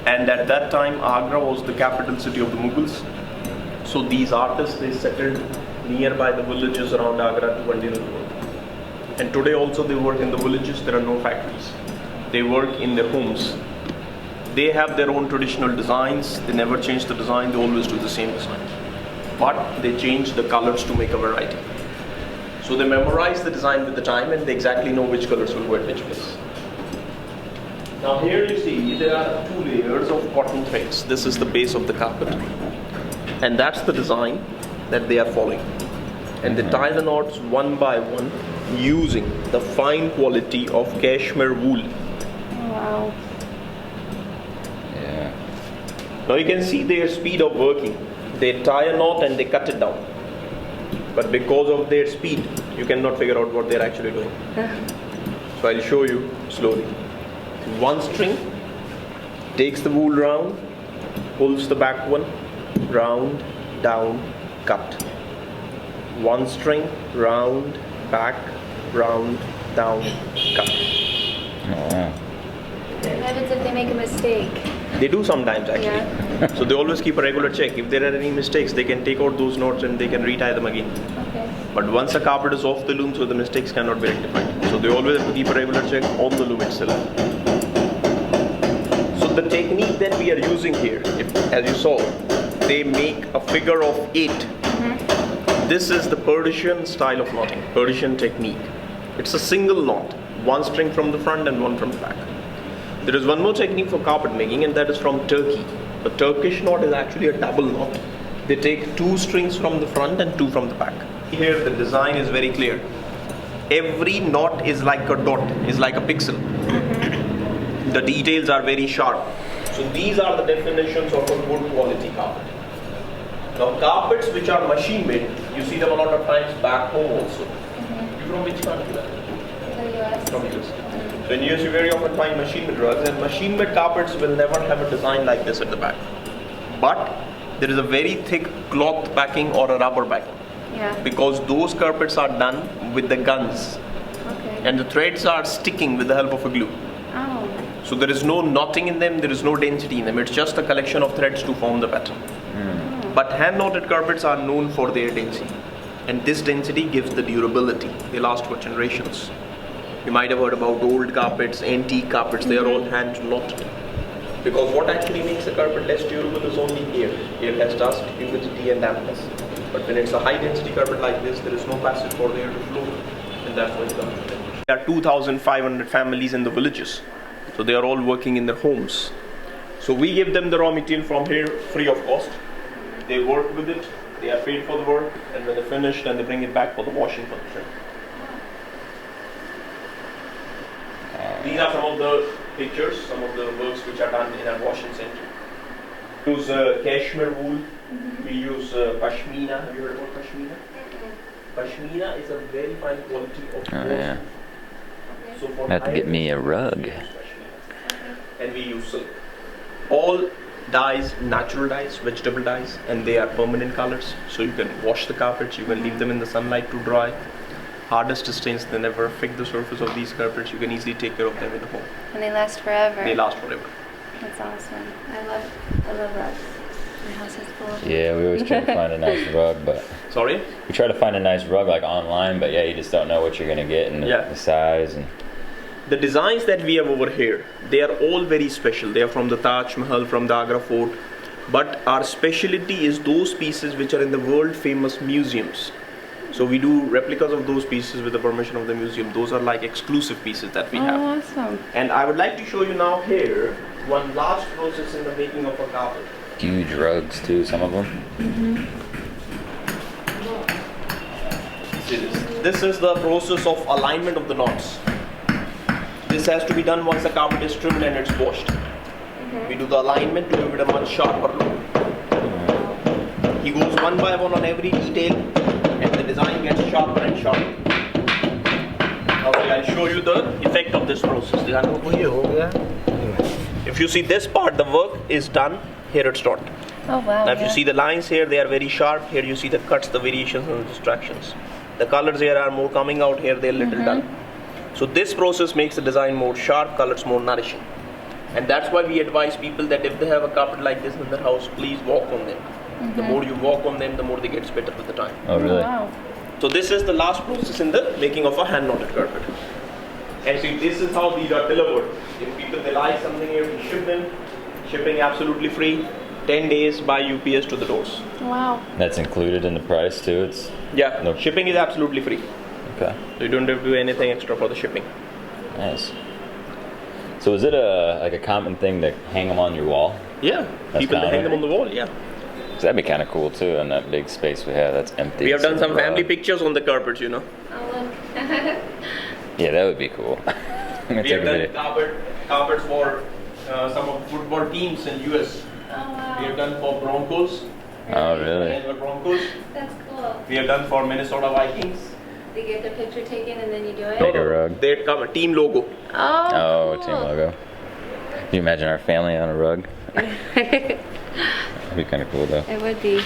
And at that time, Agra was the capital city of the Mughals. So these artists, they settled nearby the villages around Agra to continue the work. And today also they work in the villages. There are no factories. They work in their homes. They have their own traditional designs. They never change the design. They always do the same design. But they change the colors to make a variety. So they memorize the design with the time and they exactly know which colors will go at which place. Now here you see there are 2 layers of cotton threads. This is the base of the carpet. And that's the design that they are following. And they tie the knots one by one using the fine quality of cashmere wool. Wow. Yeah. Now you can see their speed of working. They tie a knot and they cut it down. But because of their speed, you cannot figure out what they're actually doing. So I'll show you slowly. One string takes the wool round, pulls the back one, round, down, cut. One string, round, back, round, down, cut. Oh, wow. What happens if they make a mistake? They do sometimes actually. Yeah. So they always keep a regular check. If there are any mistakes, they can take out those knots and they can retie them again. Okay. But once the carpet is off the loom, so the mistakes cannot be rectified. So they always have to keep a regular check on the loom itself. So the technique that we are using here, as you saw, they make a figure of 8. This is the Persian style of knotting, Persian technique. It's a single knot, one string from the front and one from the back. There is one more technique for carpet making, and that is from Turkey. The Turkish knot is actually a double knot. They take 2 strings from the front and 2 from the back. Here the design is very clear. Every knot is like a dot, is like a pixel. The details are very sharp. So these are the definitions of a good quality carpet. Now carpets which are machine made, you see them a lot of times back home also. You from which country? The US. From US. So in US you very often find machine made rugs, and machine made carpets will never have a design like this at the back. But there is a very thick cloth backing or a rubber backing. Yeah. Because those carpets are done with the guns. Okay. And the threads are sticking with the help of a glue. Oh. So there is no knotting in them, there is no density in them. It's just a collection of threads to form the pattern. But hand knotted carpets are known for their density. And this density gives the durability. They last for generations. You might have heard about old carpets, antique carpets, they are all hand knotted. Because what actually makes a carpet less durable is only air. Air has dust, humidity and dampness. But when it's a high density carpet like this, there is no passage for the air to flow. And that's why it comes to them. There are 2,500 families in the villages. So they are all working in their homes. So we give them the raw material from here free of cost. They work with it, they are paid for the work, and when they're finished, then they bring it back for the washing for the shrink. These are some of the pictures, some of the works which are done in our washing center. We use cashmere wool, we use pashmina. Have you heard about pashmina? Pashmina is a very fine quality of wool. Oh, yeah. So for Have to get me a rug. And we use silk. All dyes, natural dyes, vegetable dyes, and they are permanent colors. So you can wash the carpets, you can leave them in the sunlight to dry. Hardest stains, they never affect the surface of these carpets. You can easily take care of them in the home. And they last forever. They last forever. That's awesome. I love rugs. My house is full. Yeah, we always try to find a nice rug, but Sorry? we try to find a nice rug like online, but yeah, you just don't know what you're gonna get and the size and. The designs that we have over here, they are all very special. They are from the Taj Mahal, from the Agra fort. But our specialty is those pieces which are in the world famous museums. So we do replicas of those pieces with the permission of the museum. Those are like exclusive pieces that we have. Oh, awesome. And I would like to show you now here one last process in the making of a carpet. Huge rugs too, some of them. See this. This is the process of alignment of the knots. This has to be done once the carpet is trimmed and it's washed. We do the alignment to give it a much sharper look. He goes one by one on every detail and the design gets sharper and sharper. Okay, I'll show you the effect of this process. If you see this part, the work is done, here it's not. Oh wow. Now if you see the lines here, they are very sharp. Here you see the cuts, the variations and the distractions. The colors here are more coming out, here they're little dull. So this process makes the design more sharp, colors more nourishing. And that's why we advise people that if they have a carpet like this in their house, please walk on them. The more you walk on them, the more they get better with the time. Oh, really? Wow. So this is the last process in the making of a hand knotted carpet. And see, this is how these are delivered. If people they like something here, we ship them. Shipping absolutely free. 10 days by UPS to the doors. Wow. That's included in the price too. It's Yeah, No. shipping is absolutely free. okay. So you don't have to do anything extra for the shipping. Nice. So is it a common thing to hang them on your wall? Yeah, That's people they hang common. them on the wall. Yeah, 'Cause that'd be kind of cool too, in that big space we have that's empty. we have done so some family broad. pictures on the carpets. You know, Oh, look. Yeah, that would be cool. I'm gonna we take have a done video. carpets for some of the football teams in US. Oh, wow. We have done for Broncos, Oh, really? Denver Broncos. That's cool. We have done for Minnesota Vikings. They get the picture taken and then you do it? Make a rug. They come a team logo. Oh, Oh, cool. team logo. Can you imagine our family on a rug? It That'd be kind of cool though. would be.